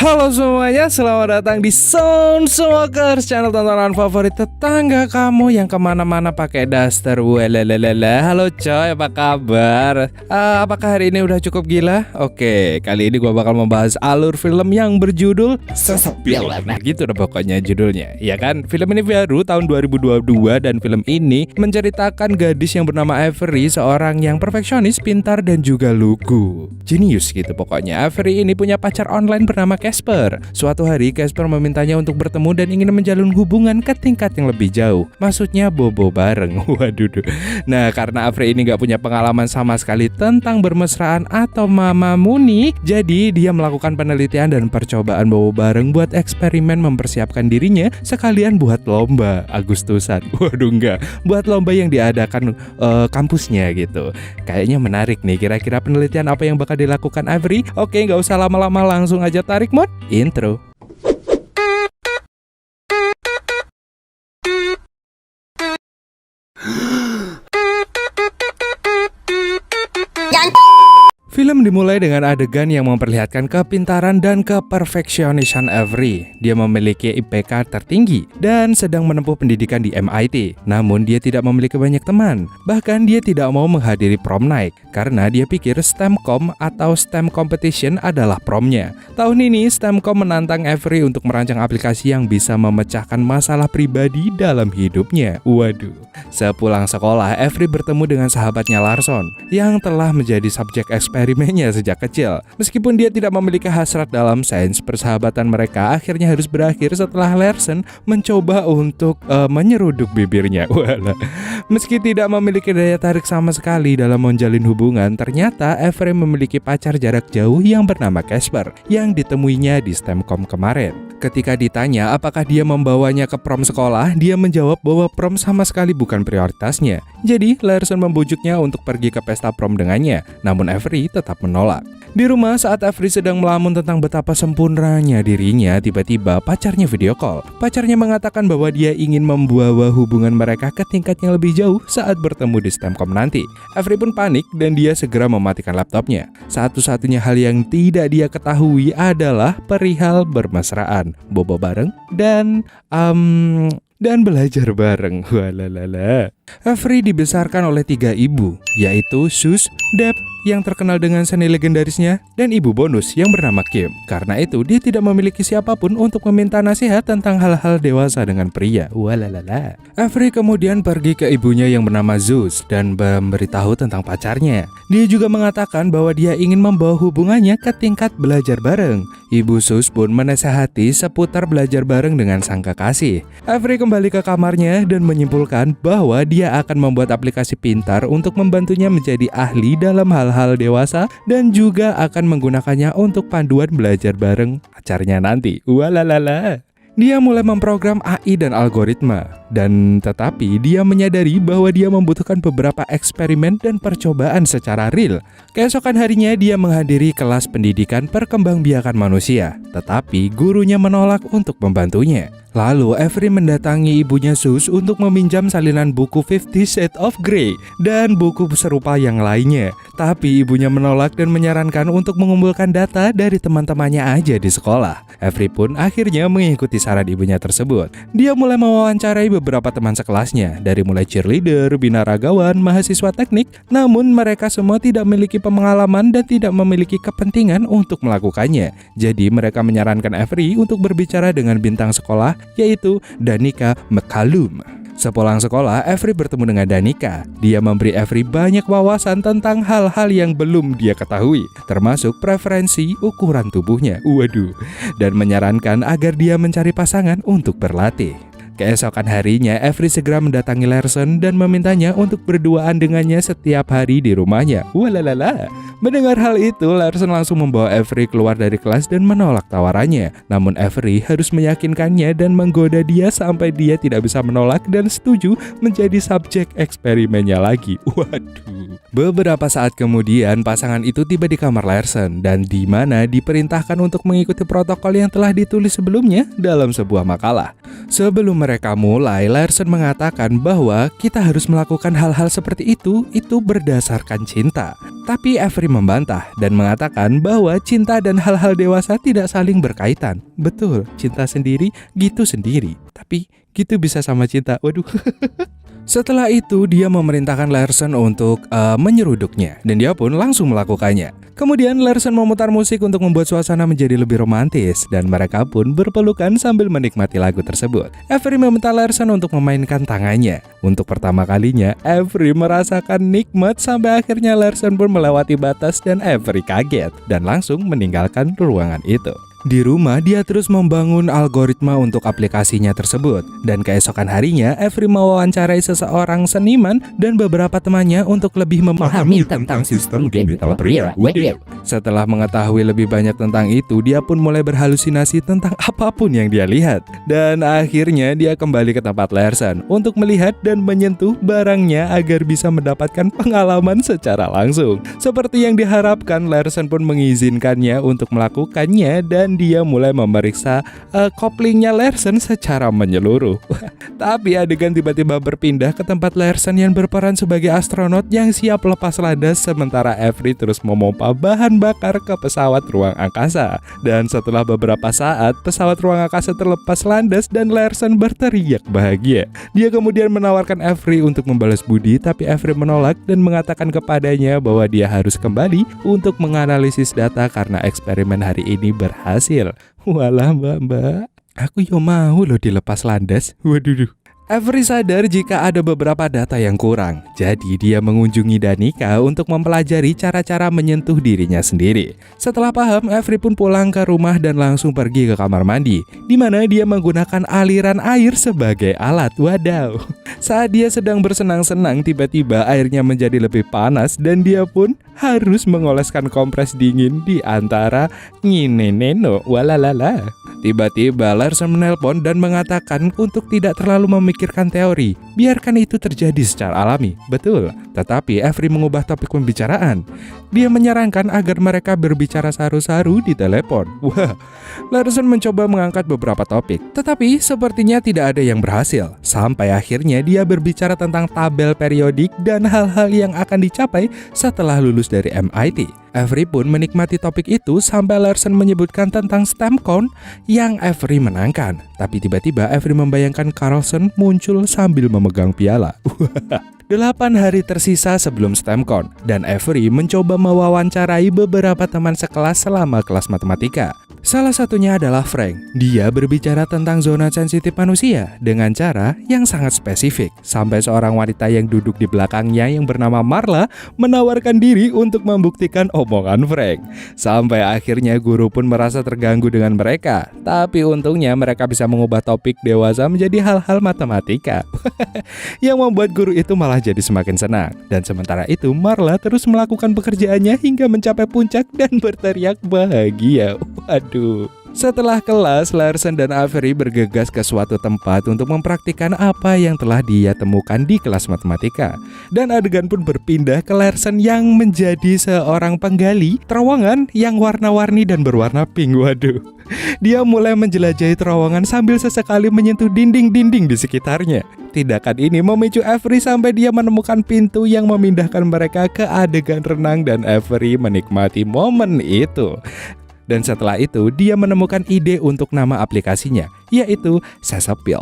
Halo semuanya, selamat datang di Sound Smokers, channel tontonan favorit tetangga kamu yang kemana-mana pakai daster. Walalalala. Halo coy, apa kabar? Apakah hari ini udah cukup gila? Oke, kali ini gua bakal membahas alur film yang berjudul Sesepial. Nah gitu udah pokoknya judulnya, ya kan? Film ini baru tahun 2022 dan film ini menceritakan gadis yang bernama Avery, seorang yang perfeksionis, pintar dan juga lugu. Jenius gitu pokoknya. Avery ini punya pacar online bernama Casper. Suatu hari Casper memintanya untuk bertemu dan ingin menjalin hubungan ke tingkat yang lebih jauh. Maksudnya bobo bareng. Waduh. Nah, karena Avery ini gak punya pengalaman sama sekali tentang bermesraan atau mama muni, jadi dia melakukan penelitian dan percobaan bobo bareng buat eksperimen mempersiapkan dirinya sekalian buat lomba Agustusan. Waduh, enggak, buat lomba yang diadakan kampusnya gitu. Kayaknya menarik nih, kira-kira penelitian apa yang bakal dilakukan Avery? Oke, gak usah lama-lama, langsung aja tarik mod intro. Film dimulai dengan adegan yang memperlihatkan kepintaran dan keperfeksionisan Avery. Dia memiliki IPK tertinggi dan sedang menempuh pendidikan di MIT. Namun dia tidak memiliki banyak teman. Bahkan dia tidak mau menghadiri prom night karena dia pikir STEMcom atau STEM competition adalah promnya. Tahun ini STEMcom menantang Avery untuk merancang aplikasi yang bisa memecahkan masalah pribadi dalam hidupnya. Waduh. Sepulang sekolah, Avery bertemu dengan sahabatnya Larson yang telah menjadi subjek eksperimennya sejak kecil. Meskipun dia tidak memiliki hasrat dalam sains, persahabatan mereka akhirnya harus berakhir setelah Larson mencoba untuk menyeruduk bibirnya. Walah. Meski tidak memiliki daya tarik sama sekali dalam menjalin hubungan, ternyata Avery memiliki pacar jarak jauh yang bernama Casper yang ditemuinya di STEMcom kemarin. Ketika ditanya apakah dia membawanya ke prom sekolah, dia menjawab bahwa prom sama sekali bukan prioritasnya. Jadi, Larson membujuknya untuk pergi ke pesta prom dengannya, namun Avery tetap menolak. Di rumah saat Avery sedang melamun tentang betapa sempurnanya dirinya, tiba-tiba pacarnya video call. Pacarnya mengatakan bahwa dia ingin membawa hubungan mereka ke tingkat yang lebih jauh saat bertemu di STEMcom nanti. Avery pun panik dan dia segera mematikan laptopnya. Satu-satunya hal yang tidak dia ketahui adalah perihal bermesraan, bobo bareng, dan belajar bareng. Walalala. Avery dibesarkan oleh 3 ibu, yaitu Sus, Deb yang terkenal dengan seni legendarisnya, dan ibu bonus yang bernama Kim. Karena itu dia tidak memiliki siapapun untuk meminta nasihat tentang hal-hal dewasa dengan pria. Walalala. Avery kemudian pergi ke ibunya yang bernama Zeus dan memberitahu tentang pacarnya. Dia juga mengatakan bahwa dia ingin membawa hubungannya ke tingkat belajar bareng. Ibu Sus pun menasihati seputar belajar bareng dengan sang kekasih. Avery kembali ke kamarnya dan menyimpulkan bahwa dia akan membuat aplikasi pintar untuk membantunya menjadi ahli dalam hal-hal dewasa dan juga akan menggunakannya untuk panduan belajar bareng pacarnya nanti. Walalala. Dia mulai memprogram AI dan algoritma, dan tetapi dia menyadari bahwa dia membutuhkan beberapa eksperimen dan percobaan secara real. Keesokan harinya dia menghadiri kelas pendidikan perkembangbiakan manusia, tetapi gurunya menolak untuk membantunya. Lalu Avery mendatangi ibunya Sus untuk meminjam salinan buku 50 Shades of Grey dan buku serupa yang lainnya. Tapi ibunya menolak dan menyarankan untuk mengumpulkan data dari teman-temannya aja di sekolah. Avery pun akhirnya mengikuti saran ibunya tersebut. Dia mulai mewawancarai beberapa teman sekelasnya, dari mulai cheerleader, binaragawan, mahasiswa teknik. Namun mereka semua tidak memiliki pengalaman dan tidak memiliki kepentingan untuk melakukannya. Jadi mereka menyarankan Avery untuk berbicara dengan bintang sekolah, yaitu Danica McCallum. Sepulang sekolah, Avery bertemu dengan Danica. Dia memberi Avery banyak wawasan tentang hal-hal yang belum dia ketahui, termasuk preferensi ukuran tubuhnya. Waduh. Dan menyarankan agar dia mencari pasangan untuk berlatih. Keesokan harinya, Avery segera mendatangi Larson dan memintanya untuk berduaan dengannya setiap hari di rumahnya. Walalala. Mendengar hal itu, Larson langsung membawa Avery keluar dari kelas dan menolak tawarannya. Namun Avery harus meyakinkannya dan menggoda dia sampai dia tidak bisa menolak dan setuju menjadi subjek eksperimennya lagi. Waduh. Beberapa saat kemudian, pasangan itu tiba di kamar Larson dan di mana diperintahkan untuk mengikuti protokol yang telah ditulis sebelumnya dalam sebuah makalah. Sebelum mereka mulai, Larson mengatakan bahwa kita harus melakukan hal-hal seperti itu berdasarkan cinta. Tapi Avery Avery membantah dan mengatakan bahwa cinta dan hal-hal dewasa tidak saling berkaitan. Betul, cinta sendiri gitu sendiri. Tapi gitu bisa sama cinta. Waduh. Setelah itu dia memerintahkan Larson untuk menyeruduknya dan dia pun langsung melakukannya. Kemudian Larson memutar musik untuk membuat suasana menjadi lebih romantis dan mereka pun berpelukan sambil menikmati lagu tersebut. Avery meminta Larson untuk memainkan tangannya. Untuk pertama kalinya Avery merasakan nikmat sampai akhirnya Larson pun melewati batas dan Avery kaget dan langsung meninggalkan ruangan itu. Di rumah, dia terus membangun algoritma untuk aplikasinya tersebut. Dan keesokan harinya, Avery mewawancarai seseorang seniman dan beberapa temannya untuk lebih memahami tentang sistem game developer. Setelah mengetahui lebih banyak tentang itu, dia pun mulai berhalusinasi tentang apapun yang dia lihat. Dan akhirnya dia kembali ke tempat Larson untuk melihat dan menyentuh barangnya agar bisa mendapatkan pengalaman secara langsung. Seperti yang diharapkan, Larson pun mengizinkannya untuk melakukannya dan dia mulai memeriksa koplingnya Larson secara menyeluruh. Tapi adegan tiba-tiba berpindah ke tempat Larson yang berperan sebagai astronot yang siap lepas landas sementara Avery terus memompa bahan bakar ke pesawat ruang angkasa. Dan setelah beberapa saat, pesawat ruang angkasa terlepas landas dan Larson berteriak bahagia. Dia kemudian menawarkan Avery untuk membalas budi, tapi Avery menolak dan mengatakan kepadanya bahwa dia harus kembali untuk menganalisis data karena eksperimen hari ini berhasil. Walah mbak, aku yo mau loh dilepas landas. Waduh. Avery sadar jika ada beberapa data yang kurang, jadi dia mengunjungi Danica untuk mempelajari cara-cara menyentuh dirinya sendiri. Setelah paham, Avery pun pulang ke rumah dan langsung pergi ke kamar mandi, di mana dia menggunakan aliran air sebagai alat. Wadaw. Saat dia sedang bersenang-senang, tiba-tiba airnya menjadi lebih panas dan dia pun harus mengoleskan kompres dingin di antara ngineneno. Walalala. Tiba-tiba Larson menelpon dan mengatakan untuk tidak terlalu memikirkan teori, biarkan itu terjadi secara alami. Betul, tetapi Avery mengubah topik pembicaraan. Dia menyarankan agar mereka berbicara saru-saru di telepon. Wah, Larson mencoba mengangkat beberapa topik, tetapi sepertinya tidak ada yang berhasil. Sampai akhirnya dia berbicara tentang tabel periodik dan hal-hal yang akan dicapai setelah lulus dari MIT. Avery pun menikmati topik itu sampai Larson menyebutkan tentang STEMCon yang Avery menangkan. Tapi tiba-tiba Avery membayangkan Carlson muncul sambil memegang piala. 8 hari tersisa sebelum STEMCon dan Avery mencoba mewawancarai beberapa teman sekelas selama kelas matematika. Salah satunya adalah Frank. Dia berbicara tentang zona sensitif manusia dengan cara yang sangat spesifik. Sampai seorang wanita yang duduk di belakangnya yang bernama Marla menawarkan diri untuk membuktikan omongan Frank. Sampai akhirnya guru pun merasa terganggu dengan mereka. Tapi untungnya mereka bisa mengubah topik dewasa menjadi hal-hal matematika. Yang membuat guru itu malah jadi semakin senang. Dan sementara itu Marla terus melakukan pekerjaannya hingga mencapai puncak dan berteriak bahagia. Waduh. Setelah kelas, Larson dan Avery bergegas ke suatu tempat untuk mempraktikkan apa yang telah dia temukan di kelas matematika. Dan adegan pun berpindah ke Larson yang menjadi seorang penggali terowongan yang warna-warni dan berwarna pink. Waduh. Dia mulai menjelajahi terowongan sambil sesekali menyentuh dinding-dinding di sekitarnya. Tindakan ini memicu Avery sampai dia menemukan pintu yang memindahkan mereka ke adegan renang dan Avery menikmati momen itu. Dan setelah itu, dia menemukan ide untuk nama aplikasinya, yaitu Sesapil.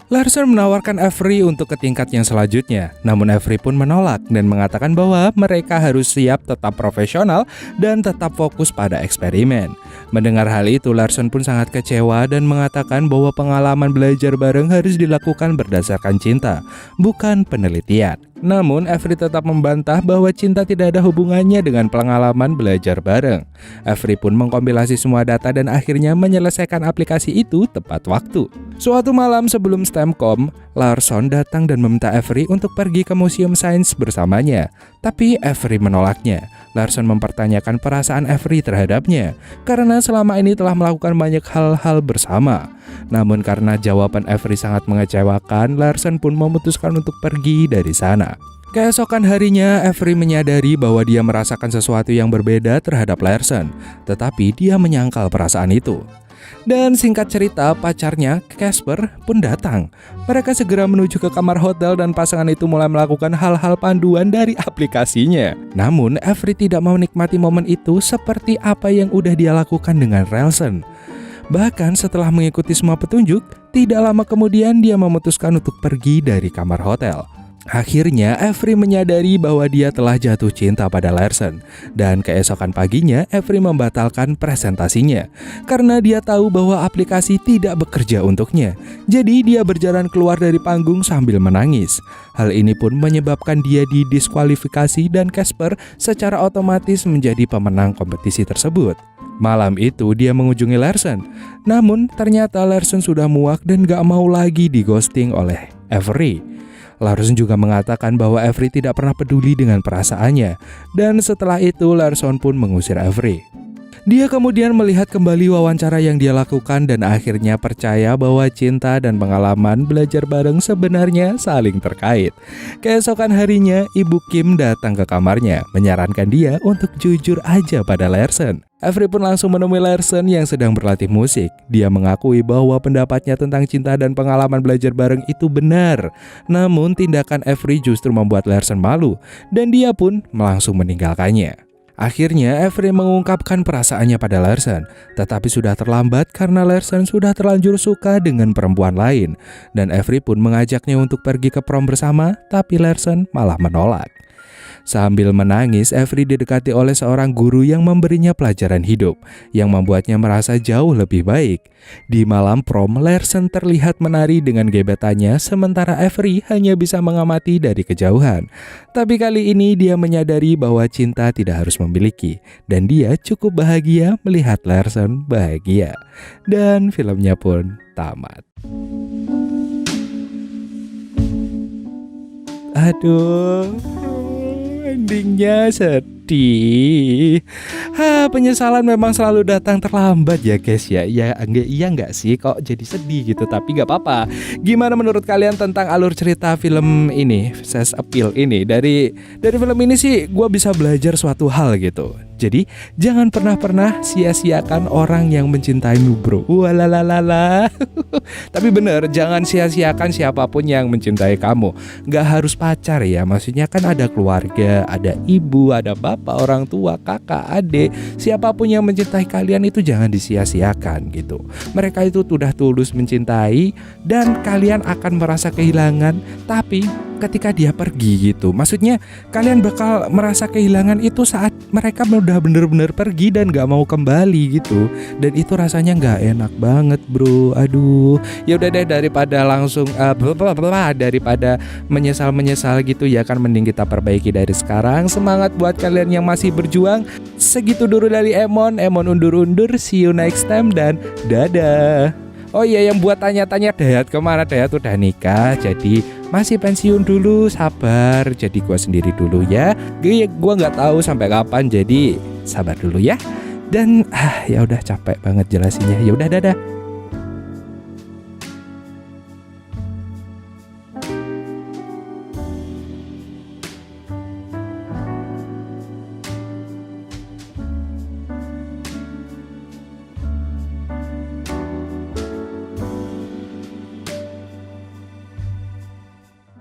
Larson menawarkan Avery untuk ke tingkat yang selanjutnya, namun Avery pun menolak dan mengatakan bahwa mereka harus siap tetap profesional dan tetap fokus pada eksperimen. Mendengar hal itu, Larson pun sangat kecewa dan mengatakan bahwa pengalaman belajar bareng harus dilakukan berdasarkan cinta, bukan penelitian. Namun, Avery tetap membantah bahwa cinta tidak ada hubungannya dengan pengalaman belajar bareng. Avery pun mengkompilasi semua data dan akhirnya menyelesaikan aplikasi itu tepat waktu. Suatu malam sebelum STEMCon, Larson datang dan meminta Avery untuk pergi ke Museum Sains bersamanya. Tapi Avery menolaknya. Larson mempertanyakan perasaan Avery terhadapnya, karena selama ini telah melakukan banyak hal-hal bersama. Namun karena jawaban Avery sangat mengecewakan, Larson pun memutuskan untuk pergi dari sana. Keesokan harinya, Avery menyadari bahwa dia merasakan sesuatu yang berbeda terhadap Larson, tetapi dia menyangkal perasaan itu. Dan singkat cerita, pacarnya, Casper, pun datang. Mereka segera menuju ke kamar hotel dan pasangan itu mulai melakukan hal-hal panduan dari aplikasinya. Namun, Avery tidak mau menikmati momen itu seperti apa yang udah dia lakukan dengan Relson. Bahkan setelah mengikuti semua petunjuk, tidak lama kemudian dia memutuskan untuk pergi dari kamar hotel. Akhirnya, Avery menyadari bahwa dia telah jatuh cinta pada Larson. Dan keesokan paginya, Avery membatalkan presentasinya karena dia tahu bahwa aplikasi tidak bekerja untuknya. Jadi dia berjalan keluar dari panggung sambil menangis. Hal ini pun menyebabkan dia didiskualifikasi dan Casper secara otomatis menjadi pemenang kompetisi tersebut. Malam itu dia mengunjungi Larson. Namun ternyata Larson sudah muak dan gak mau lagi di-ghosting oleh Avery. Larson juga mengatakan bahwa Avery tidak pernah peduli dengan perasaannya. Dan setelah itu Larson pun mengusir Avery. Dia kemudian melihat kembali wawancara yang dia lakukan dan akhirnya percaya bahwa cinta dan pengalaman belajar bareng sebenarnya saling terkait. Keesokan harinya, Ibu Kim datang ke kamarnya, menyarankan dia untuk jujur aja pada Larson. Avery pun langsung menemui Larson yang sedang berlatih musik. Dia mengakui bahwa pendapatnya tentang cinta dan pengalaman belajar bareng itu benar. Namun tindakan Avery justru membuat Larson malu dan dia pun langsung meninggalkannya. Akhirnya Avery mengungkapkan perasaannya pada Larson, tetapi sudah terlambat karena Larson sudah terlanjur suka dengan perempuan lain. Dan Avery pun mengajaknya untuk pergi ke prom bersama, tapi Larson malah menolak. Sambil menangis, Avery didekati oleh seorang guru yang memberinya pelajaran hidup, yang membuatnya merasa jauh lebih baik. Di malam prom, Larson terlihat menari dengan gebetannya, sementara Avery hanya bisa mengamati dari kejauhan. Tapi kali ini dia menyadari bahwa cinta tidak harus memiliki, dan dia cukup bahagia melihat Larson bahagia. Dan filmnya pun tamat. Aduh, endingnya sedih. Penyesalan memang selalu datang terlambat ya guys ya. Iya enggak sih kok jadi sedih gitu, tapi gak apa-apa. Gimana menurut kalian tentang alur cerita film ini, Sex Appeal ini? Dari film ini sih gue bisa belajar suatu hal gitu. Jadi jangan pernah sia-siakan orang yang mencintaimu bro. Walalalala. Tapi bener, jangan sia-siakan siapapun yang mencintai kamu. Gak harus pacar ya, maksudnya kan ada keluarga, ada ibu, ada bapak, orang tua, kakak, adik. Siapapun yang mencintai kalian itu jangan disia-siakan gitu. Mereka itu sudah tulus mencintai dan kalian akan merasa kehilangan. Tapi ketika dia pergi gitu, maksudnya kalian bakal merasa kehilangan itu saat mereka udah bener-bener pergi dan gak mau kembali gitu. Dan itu rasanya gak enak banget bro. Aduh, ya udah deh, daripada langsung daripada menyesal gitu ya kan, mending kita perbaiki dari sekarang. Semangat buat kalian yang masih berjuang. Segitu dulu dari Emon undur-undur. See you next time dan dadah. Oh iya, yang buat tanya-tanya Dayat kemana, Dayat udah nikah jadi masih pensiun dulu, sabar. Jadi gua sendiri dulu ya. Gua nggak tahu sampai kapan, jadi sabar dulu ya. Dan ya udah capek banget jelasinnya. Ya udah dadah.